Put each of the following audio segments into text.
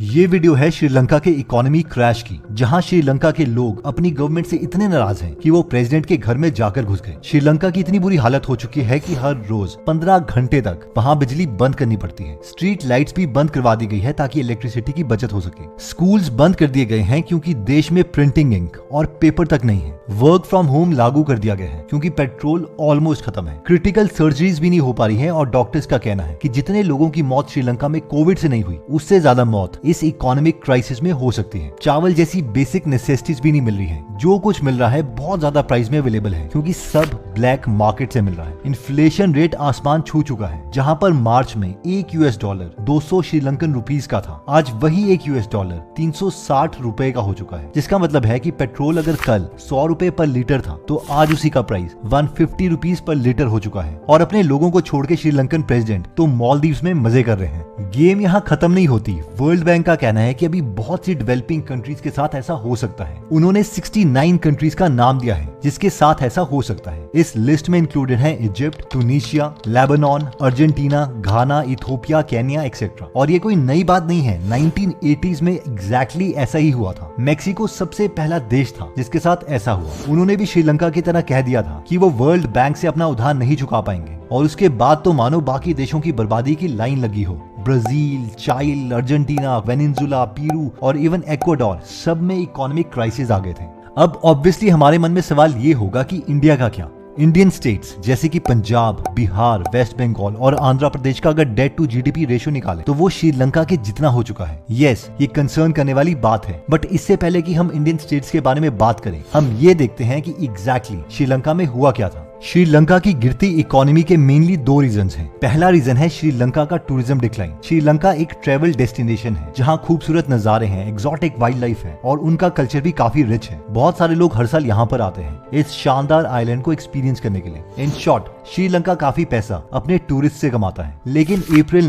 ये वीडियो है श्रीलंका के इकोनॉमी क्रैश की, जहां श्रीलंका के लोग अपनी गवर्नमेंट से इतने नाराज हैं कि वो प्रेसिडेंट के घर में जाकर घुस गए। श्रीलंका की इतनी बुरी हालत हो चुकी है कि हर रोज 15 घंटे तक वहां बिजली बंद करनी पड़ती है। स्ट्रीट लाइट्स भी बंद करवा दी गई है ताकि इलेक्ट्रिसिटी की बचत हो सके। स्कूल्स बंद कर दिए गए हैं क्योंकि देश में प्रिंटिंग इंक और पेपर तक नहीं है। वर्क फ्रॉम होम लागू कर दिया गया है क्योंकि पेट्रोल ऑलमोस्ट खत्म है। क्रिटिकल सर्जरीज भी नहीं हो पा रही है और डॉक्टर्स का कहना है कि जितने लोगों की मौत श्रीलंका में कोविड से नहीं हुई, उससे ज्यादा मौत इस इकोनॉमिक क्राइसिस में हो सकती है। चावल जैसी बेसिक नेसेसिटीज भी नहीं मिल रही है। जो कुछ मिल रहा है बहुत ज्यादा प्राइस में अवेलेबल है क्योंकि सब ब्लैक मार्केट से मिल रहा है। इन्फ्लेशन रेट आसमान छू चुका है। जहां पर मार्च में एक यूएस डॉलर 200 श्रीलंकन रुपीस का था, आज वही एक यूएस डॉलर 360 रुपए का हो चुका है। जिसका मतलब है कि पेट्रोल अगर कल 100 रुपए पर लीटर था तो आज उसी का प्राइस 150 रुपीस पर लीटर हो चुका है। और अपने लोगों को छोड़ के श्रीलंकन प्रेसिडेंट तो मालदीव्स में मजे कर रहे हैं। गेम यहाँ खत्म नहीं होती। वर्ल्ड बैंक का कहना है कि अभी बहुत सी डेवलपिंग कंट्रीज के साथ ऐसा हो सकता है। उन्होंने 69 कंट्रीज का नाम दिया है जिसके साथ ऐसा हो सकता है। इस लिस्ट में इंक्लूडेड है इजिप्ट, टूनिशिया, लेबनान, अर्जेंटीना, घाना, इथोपिया, केन्या एक्सेट्रा। और ये कोई नई बात नहीं है। 1980s में एग्जैक्टली ऐसा ही हुआ था। मेक्सिको सबसे पहला देश था जिसके साथ ऐसा हुआ। उन्होंने भी श्रीलंका की तरह कह दिया था कि वो वर्ल्ड बैंक से अपना उधार नहीं चुका पाएंगे और उसके बाद तो मानो बाकी देशों की बर्बादी की लाइन लगी हो। ब्राजील, चाइल, अर्जेंटीना, वेनेजुला, पेरू और इवन एक्वाडोर सब में इकोनॉमिक क्राइसिस आ गए थे। अब ऑब्वियसली हमारे मन में सवाल ये होगा कि इंडिया का क्या। इंडियन स्टेट्स जैसे कि पंजाब, बिहार, वेस्ट बंगाल और आंध्र प्रदेश का अगर डेट टू जीडीपी रेशियो निकाले तो वो श्रीलंका के जितना हो चुका है। यस, ये कंसर्न करने वाली बात है। बट इससे पहले कि हम इंडियन स्टेट्स के बारे में बात करें, हम ये देखते हैं कि एग्जैक्टली श्रीलंका में हुआ क्या था। श्रीलंका की गिरती इकोनॉमी के मेनली दो रीजंस हैं। पहला रीजन है श्रीलंका का टूरिज्म डिक्लाइन। श्रीलंका एक ट्रेवल डेस्टिनेशन है जहां खूबसूरत नजारे हैं, एक्सोटिक वाइल्ड लाइफ है और उनका कल्चर भी काफी रिच है। बहुत सारे लोग हर साल यहाँ पर आते हैं इस शानदार आइलैंड को एक्सपीरियंस करने के लिए। इन शॉर्ट, श्रीलंका काफी पैसा अपने टूरिस्ट से कमाता है। लेकिन अप्रैल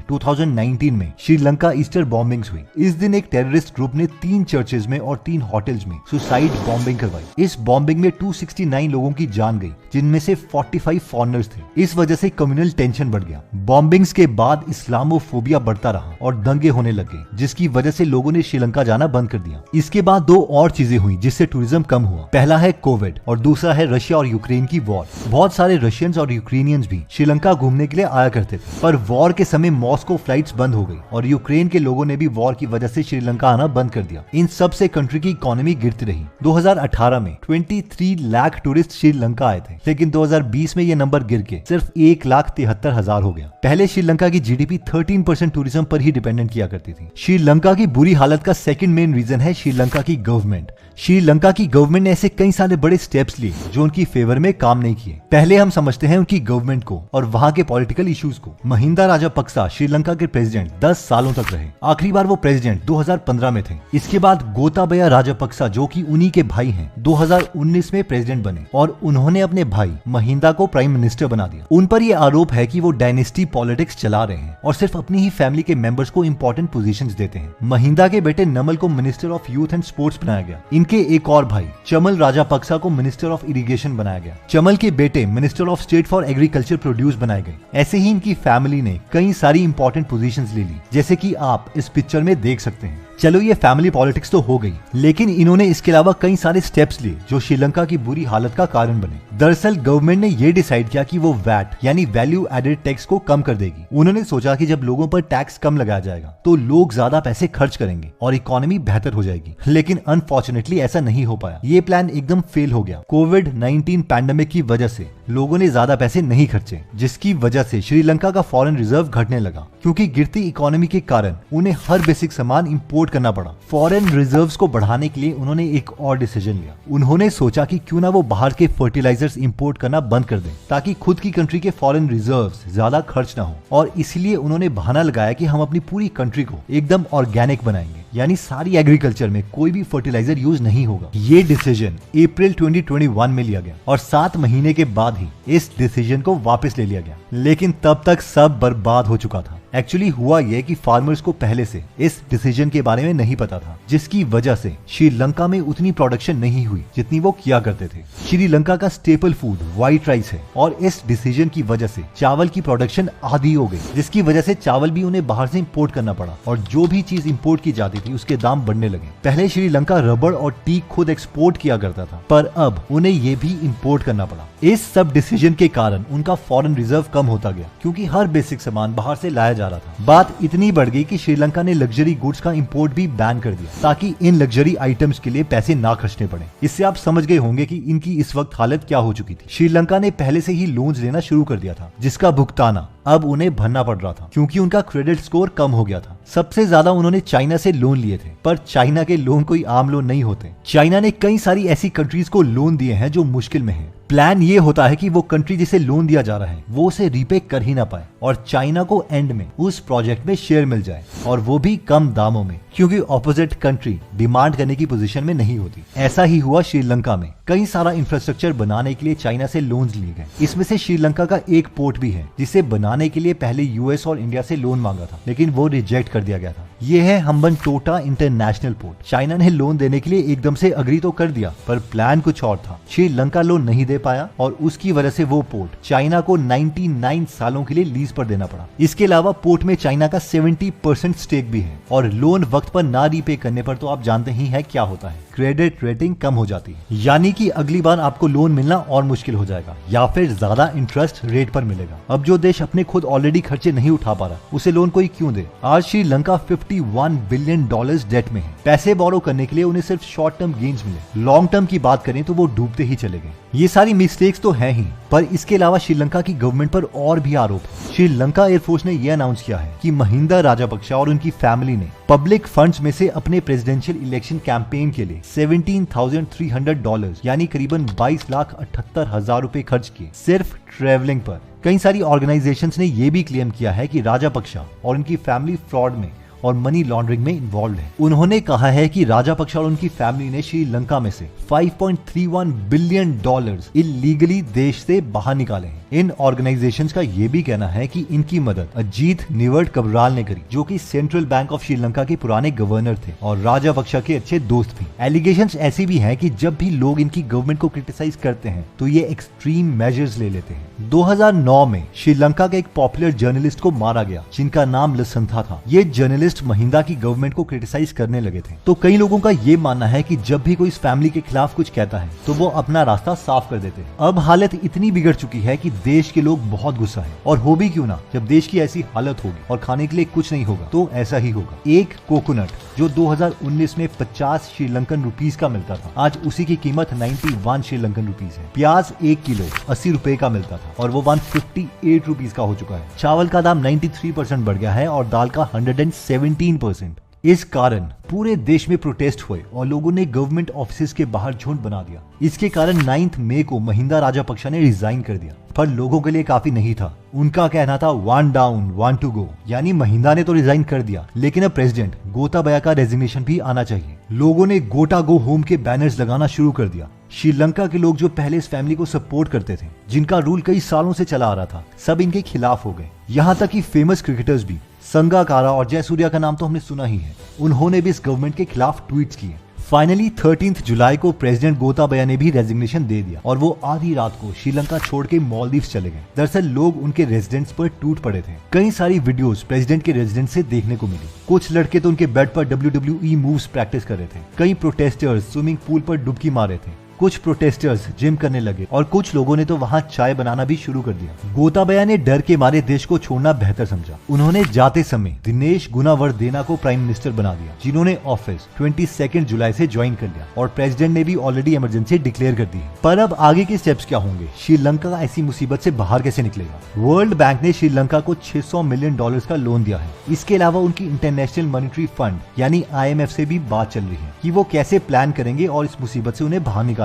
2019 में श्रीलंका ईस्टर बॉम्बिंग्स हुई। इस दिन एक टेररिस्ट ग्रुप ने 3 चर्चेज में और 3 होटल्स में सुसाइड बॉम्बिंग करवाई। इस बॉम्बिंग में 269 लोगों की जान गई, जिनमें से 45 फॉरेनर्स थे। इस वजह से कम्युनल टेंशन बढ़ गया। बॉम्बिंग्स के बाद इस्लामोफोबिया बढ़ता रहा और दंगे होने लगे, जिसकी वजह से लोगों ने श्रीलंका जाना बंद कर दिया। इसके बाद 2 और चीजें हुई जिससे टूरिज्म कम हुआ। पहला है कोविड और दूसरा है रशिया और यूक्रेन की वॉर। बहुत सारे रशियंस और यूक्रेनियंस भी श्रीलंका घूमने के लिए आया करते थे, पर वॉर के समय मॉस्को फ्लाइट्स बंद हो गई और यूक्रेन के लोगों ने भी वॉर की वजह से श्रीलंका आना बंद कर दिया। इन सब से कंट्री की इकोनॉमी गिरती रही। 2018 में 23 लाख टूरिस्ट श्रीलंका आए थे, लेकिन 2020 में ये नंबर गिर के सिर्फ 1,73,000 हो गया। पहले श्रीलंका की जीडीपी 13% टूरिज्म पर ही डिपेंडेंट किया करती थी। श्रीलंका की बुरी हालत का सेकंड मेन रीजन है श्रीलंका की गवर्नमेंट। श्रीलंका की गवर्नमेंट ने ऐसे कई सारे बड़े स्टेप्स लिए जो उनकी फेवर में काम नहीं किए। पहले हम समझते हैं उनकी गवर्नमेंट को और वहां के पॉलिटिकल इश्यूज को। महिंदा राजापक्सा श्रीलंका के प्रेसिडेंट 10 सालों तक रहे। आखिरी बार वो प्रेसिडेंट 2015 में थे। इसके बाद गोताबया राजापक्सा, जो कि उन्हीं के भाई हैं, 2019 में प्रेसिडेंट बने और उन्होंने अपने भाई महिंदा को प्राइम मिनिस्टर बना दिया। उन पर यह आरोप है कि वो डायनेस्टी पॉलिटिक्स चला रहे हैं और सिर्फ अपनी ही फैमिली के मेंबर्स को इंपॉर्टेंट पोजीशंस देते हैं। महिंदा के बेटे नमल को minister of youth and sports बनाया गया। इनके एक और भाई चमल राजापक्सा को मिनिस्टर ऑफ इरिगेशन बनाया गया। चमल के बेटे minister of state for agriculture produce बनाए गए। ऐसे ही इनकी फैमिली ने कई सारी इंपॉर्टेंट पोजीशंस ले ली, जैसे कि आप इस पिक्चर में देख सकते हैं। चलो, ये फैमिली पॉलिटिक्स तो हो गई, लेकिन इन्होंने इसके अलावा कई सारे स्टेप्स लिए जो श्रीलंका की बुरी हालत का कारण बने। दरअसल गवर्नमेंट ने ये डिसाइड किया कि वो वैट यानी वैल्यू एडेड टैक्स को कम कर देगी। उन्होंने सोचा कि जब लोगों पर टैक्स कम लगाया जाएगा तो लोग ज्यादा पैसे खर्च करेंगे और इकोनॉमी बेहतर हो जाएगी। लेकिन अनफॉर्चुनेटली ऐसा नहीं हो पाया। ये प्लान एकदम फेल हो गया। कोविड-19 पैंडेमिक की वजह से लोगों ने ज्यादा पैसे नहीं खर्चे, जिसकी वजह से श्रीलंका का फॉरेन रिजर्व घटने लगा। क्योंकि गिरती इकोनॉमी के कारण उन्हें हर बेसिक सामान इंपोर्ट करना पड़ा। फॉरेन रिजर्व्स को बढ़ाने के लिए उन्होंने एक और डिसीजन लिया। उन्होंने सोचा कि क्यों ना वो बाहर के फर्टिलाइजर्स इंपोर्ट करना बंद कर दें ताकि खुद की कंट्री के फॉरेन रिजर्व्स ज्यादा खर्च ना हो। और इसलिए उन्होंने बहाना लगाया कि हम अपनी पूरी कंट्री को एकदम ऑर्गेनिक बनाएंगे, यानी सारी एग्रीकल्चर में कोई भी फर्टिलाइजर यूज नहीं होगा। ये डिसीजन अप्रैल 2021 में लिया गया और 7 महीने के बाद ही इस डिसीजन को वापस ले लिया गया। लेकिन तब तक सब बर्बाद हो चुका था। एक्चुअली हुआ यह कि फार्मर्स को पहले से इस डिसीजन के बारे में नहीं पता था, जिसकी वजह से श्रीलंका में उतनी प्रोडक्शन नहीं हुई जितनी वो किया करते थे। श्रीलंका का स्टेपल फूड व्हाइट राइस है और इस डिसीजन की वजह से चावल की प्रोडक्शन आधी हो गई, जिसकी वजह से चावल भी उन्हें बाहर से इंपोर्ट करना पड़ा और जो भी चीज इंपोर्ट की जाती थी उसके दाम बढ़ने लगे। पहले श्रीलंका रबड़ और टीक खुद एक्सपोर्ट किया करता था, पर अब उन्हें ये भी इंपोर्ट करना पड़ा। इस सब डिसीजन के कारण उनका फॉरेन रिजर्व कम होता गया, क्योंकि हर बेसिक सामान बाहर से लाया जा रहा था। बात इतनी बढ़ गई कि श्रीलंका ने लग्जरी गुड्स का इंपोर्ट भी बैन कर दिया, ताकि इन लग्जरी आइटम्स के लिए पैसे ना खर्चने पड़े। इससे आप समझ गए होंगे कि इनकी इस वक्त हालत क्या हो चुकी थी। श्रीलंका ने पहले से ही लोन्स लेना शुरू कर दिया था, जिसका भुगताना अब उन्हें भरना पड़ रहा था, क्योंकि उनका क्रेडिट स्कोर कम हो गया था। सबसे ज्यादा उन्होंने चाइना से लोन लिए थे, पर चाइना के लोन कोई आम लोन नहीं होते। चाइना ने कई सारी ऐसी कंट्रीज को लोन दिए हैं जो मुश्किल में हैं। प्लान ये होता है कि वो कंट्री जिसे लोन दिया जा रहा है वो उसे रीपे कर ही ना पाए और चाइना को एंड में उस प्रोजेक्ट में शेयर मिल जाए, और वो भी कम दामों में, क्योंकि ऑपोजिट कंट्री डिमांड करने की पोजीशन में नहीं होती। ऐसा ही हुआ श्रीलंका में। कई सारा इंफ्रास्ट्रक्चर बनाने के लिए चाइना से लोन्स लिए गए। इसमें से श्रीलंका का एक पोर्ट भी है जिसे बनाने के लिए पहले यूएस और इंडिया से लोन मांगा था, लेकिन वो रिजेक्ट कर दिया गया था। ये है हम्बनटोटा इंटरनेशनल पोर्ट। चाइना ने लोन देने के लिए एकदम से अग्री तो कर दिया, पर प्लान कुछ और था। श्रीलंका लोन नहीं दे पाया और उसकी वजह से वो पोर्ट चाइना को 99 सालों के लिए लीज पर देना पड़ा। इसके अलावा पोर्ट में चाइना का 70% स्टेक भी है, और लोन वक्त पर ना रीपे करने पर तो आप जानते ही हैं क्या होता है, क्रेडिट रेटिंग कम हो जाती है। यानी कि अगली बार आपको लोन मिलना और मुश्किल हो जाएगा, या फिर ज्यादा इंटरेस्ट रेट पर मिलेगा। अब जो देश अपने खुद ऑलरेडी खर्चे नहीं उठा पा रहा, उसे लोन कोई क्यों दे। आज श्रीलंका $51 बिलियन डेट में है। पैसे बोरो करने के लिए उन्हें सिर्फ शॉर्ट टर्म गेन्स मिले। लॉन्ग टर्म की बात करें तो वो डूबते ही चले गए। ये सारी मिस्टेक्स तो है ही, पर इसके अलावा श्रीलंका की गवर्नमेंट पर और भी आरोप है। श्रीलंका एयरफोर्स ने यह अनाउंस किया है कि महिंदा राजापक्षा और उनकी फैमिली ने पब्लिक फंड्स में से अपने प्रेसिडेंशियल इलेक्शन कैंपेन के लिए $17,300 यानी करीबन 22,78,000 रुपए खर्च किए, सिर्फ ट्रेवलिंग पर। कई सारी ऑर्गेनाइजेशंस ने यह भी क्लेम किया है कि राजापक्षा और उनकी फैमिली फ्रॉड में और मनी लॉन्ड्रिंग में इन्वॉल्व है। उन्होंने कहा है कि राजापक्षा और उनकी फैमिली ने श्रीलंका में से $5.31 बिलियन इलीगली देश से बाहर निकाले हैं। इन ऑर्गेनाइजेशंस का यह भी कहना है कि इनकी मदद अजीत निवर्ट कबराल ने करी, जो कि सेंट्रल बैंक ऑफ श्रीलंका के पुराने गवर्नर थे और राजापक्षा के अच्छे दोस्त भी। एलिगेशंस ऐसी भी हैं कि जब भी लोग इनकी गवर्नमेंट को क्रिटिसाइज करते हैं तो ये एक्सट्रीम मेजर्स ले लेते हैं। 2009 में श्रीलंका के एक पॉपुलर जर्नलिस्ट को मारा गया, जिनका नाम लसंथा था। ये जर्नलिस्ट महिंदा की गवर्नमेंट को क्रिटिसाइज करने लगे थे। तो कई लोगों का ये मानना है कि जब भी कोई इस फैमिली के खिलाफ कुछ कहता है तो वो अपना रास्ता साफ कर देते हैं। अब हालत इतनी बिगड़ चुकी है कि देश के लोग बहुत गुस्सा है, और हो भी क्यों ना, जब देश की ऐसी हालत होगी और खाने के लिए कुछ नहीं होगा तो ऐसा ही होगा। एक कोकोनट जो 2019 में 50 श्रीलंकन रुपीस का मिलता था, आज उसी की कीमत 91 श्रीलंकन रुपीस है। प्याज 1 किलो 80 रुपए का मिलता था और वो 158 रुपीस का हो चुका है। चावल का दाम 93% बढ़ गया है और दाल का 117%। इस कारण पूरे देश में प्रोटेस्ट हुए और लोगों ने गवर्नमेंट ऑफिस के बाहर झुंड बना दिया। इसके कारण 9 मई को महिंदा राजापक्षा ने रिजाइन कर दिया, पर लोगों के लिए काफी नहीं था। उनका कहना था 1 डाउन 1 टू गो, यानी महिंदा ने तो रिजाइन कर दिया, लेकिन अब प्रेसिडेंट गोताबाया का रेजिग्नेशन भी आना चाहिए। लोगों ने गोटा गो होम के बैनर्स लगाना शुरू कर दिया। श्रीलंका के लोग जो पहले इस फैमिली को सपोर्ट करते थे, जिनका रूल कई सालों से चला आ रहा था, सब इनके खिलाफ हो गए। यहाँ तक कि फेमस क्रिकेटर्स भी, संगाकारा और जयसूर्या का नाम तो हमने सुना ही है, उन्होंने भी इस गवर्नमेंट के खिलाफ ट्वीट्स किए। फाइनली 13 जुलाई को प्रेसिडेंट गोताबाया ने भी रेजिग्नेशन दे दिया और वो आधी रात को श्रीलंका छोड़ के मालदीव्स चले गए। दरअसल लोग उनके रेजिडेंस पर टूट पड़े थे। कई सारी वीडियोस प्रेसिडेंट के रेजिडेंस से देखने को मिली। कुछ लड़के तो उनके बेड पर WWE मूव्स प्रैक्टिस कर रहे थे। कई प्रोटेस्टर्स स्विमिंग पूल पर डुबकी मार रहे थे। कुछ प्रोटेस्टर्स जिम करने लगे और कुछ लोगों ने तो वहां चाय बनाना भी शुरू कर दिया। गोताबाया ने डर के मारे देश को छोड़ना बेहतर समझा। उन्होंने जाते समय दिनेश गुणावर्देना को प्राइम मिनिस्टर बना दिया, जिन्होंने ऑफिस 22 जुलाई से ज्वाइन कर लिया और प्रेसिडेंट ने भी ऑलरेडी इमरजेंसी डिक्लेयर कर दी है। पर अब आगे के स्टेप्स क्या होंगे? श्रीलंका ऐसी मुसीबत से बाहर कैसे निकलेगा? वर्ल्ड बैंक ने श्रीलंका को $600 मिलियन का लोन दिया है। इसके अलावा उनकी इंटरनेशनल मॉनिटरी फंड यानी IMF से भी बात चल रही है कि वो कैसे प्लान करेंगे और इस मुसीबत से उन्हें बाहर निकालेंगे।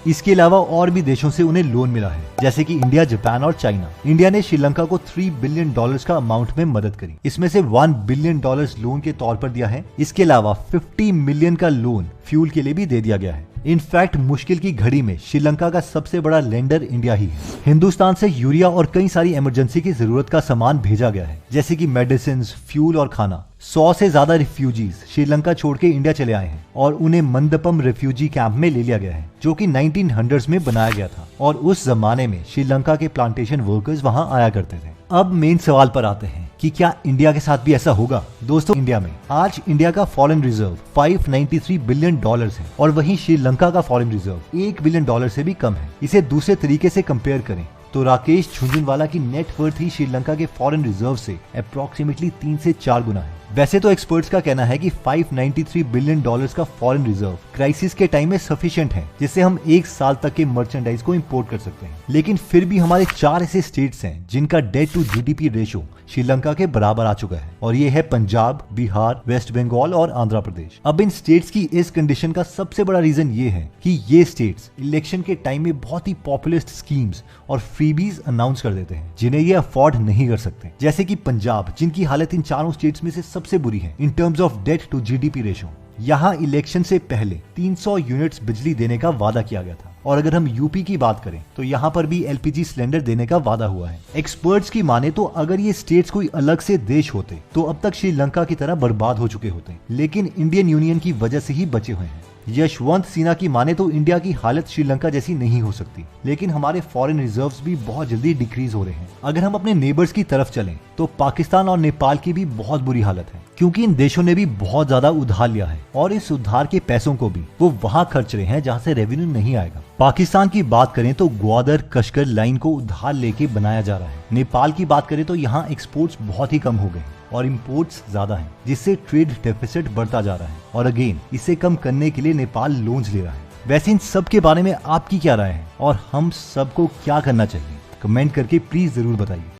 इसके अलावा और भी देशों से उन्हें लोन मिला है, जैसे कि इंडिया, जापान और चाइना। इंडिया ने श्रीलंका को $3 बिलियन का अमाउंट में मदद करी। इसमें से $1 बिलियन लोन के तौर पर दिया है। इसके अलावा 50 मिलियन का लोन फ्यूल के लिए भी दे दिया गया है। इनफैक्ट मुश्किल की घड़ी में श्रीलंका का सबसे बड़ा लेंडर इंडिया ही है। हिंदुस्तान से यूरिया और कई सारी इमरजेंसी की जरूरत का सामान भेजा गया है, जैसे कि मेडिसिन, फ्यूल और खाना। 100 से ज्यादा रिफ्यूजीज श्रीलंका छोड़ के इंडिया चले आए हैं और उन्हें मंदपम रिफ्यूजी कैंप में ले लिया गया है, जो कि 1900s में बनाया गया था और उस जमाने में श्रीलंका के प्लांटेशन वर्कर्स वहां आया करते थे। अब मेन सवाल पर आते हैं कि क्या इंडिया के साथ भी ऐसा होगा। दोस्तों, इंडिया में आज इंडिया का फॉरेन रिजर्व $593 बिलियन है और वहीं श्रीलंका का फॉरेन रिजर्व $1 बिलियन से भी कम है। इसे दूसरे तरीके से कंपेयर करें तो राकेश झुंझुनवाला की नेट वर्थ ही श्रीलंका के फॉरेन रिजर्व से अप्रोक्सीमेटली 3 से 4 गुना है। वैसे तो एक्सपर्ट्स का कहना है कि $593 बिलियन का फॉरेन रिजर्व क्राइसिस के टाइम में सफिशिएंट है, जिससे हम 1 साल तक के मर्चेंडाइज को इंपोर्ट कर सकते हैं। लेकिन फिर भी हमारे 4 ऐसे स्टेट्स हैं जिनका debt to GDP ratio Sri Lanka के बराबर आ चुका है और ये है पंजाब, बिहार, वेस्ट बंगाल और आंध्र प्रदेश। अब इन स्टेट्स की इस कंडीशन का सबसे बड़ा रीजन ये है कि ये स्टेट्स इलेक्शन के टाइम में बहुत ही पॉपुलिस्ट स्कीम्स और फ्रीबीज अनाउंस कर देते हैं जिन्हें ये अफोर्ड नहीं कर सकते। जैसे कि पंजाब, जिनकी हालत इन चारों स्टेट्स में से सबसे बुरी है in terms of debt to GDP ratio. यहाँ इलेक्शन से पहले 300 यूनिट्स बिजली देने का वादा किया गया था और अगर हम यूपी की बात करें तो यहाँ पर भी एलपीजी सिलेंडर देने का वादा हुआ है। एक्सपर्ट्स की माने तो अगर ये स्टेट्स कोई अलग से देश होते तो अब तक श्रीलंका की तरह बर्बाद हो चुके होते, लेकिन इंडियन यूनियन की वजह से ही बचे हुए हैं। यशवंत सिन्हा की माने तो इंडिया की हालत श्रीलंका जैसी नहीं हो सकती, लेकिन हमारे फॉरेन रिजर्व्स भी बहुत जल्दी डिक्रीज हो रहे हैं। अगर हम अपने नेबर्स की तरफ चलें तो पाकिस्तान और नेपाल की भी बहुत बुरी हालत है, क्योंकि इन देशों ने भी बहुत ज्यादा उधार लिया है और इस उधार के पैसों को भी वो वहां खर्च रहे हैं जहां से रेवेन्यू नहीं आएगा। पाकिस्तान की बात करें तो ग्वादर कश्कर लाइन को उधार लेके बनाया जा रहा है। नेपाल की बात करें तो यहाँ एक्सपोर्ट्स बहुत ही कम हो गए और इंपोर्ट्स ज्यादा हैं, जिससे ट्रेड डेफिसिट बढ़ता जा रहा है और अगेन इसे कम करने के लिए नेपाल लोन्स ले रहा है। वैसे इन सब के बारे में आपकी क्या राय है और हम सबको क्या करना चाहिए, कमेंट करके प्लीज जरूर बताइए।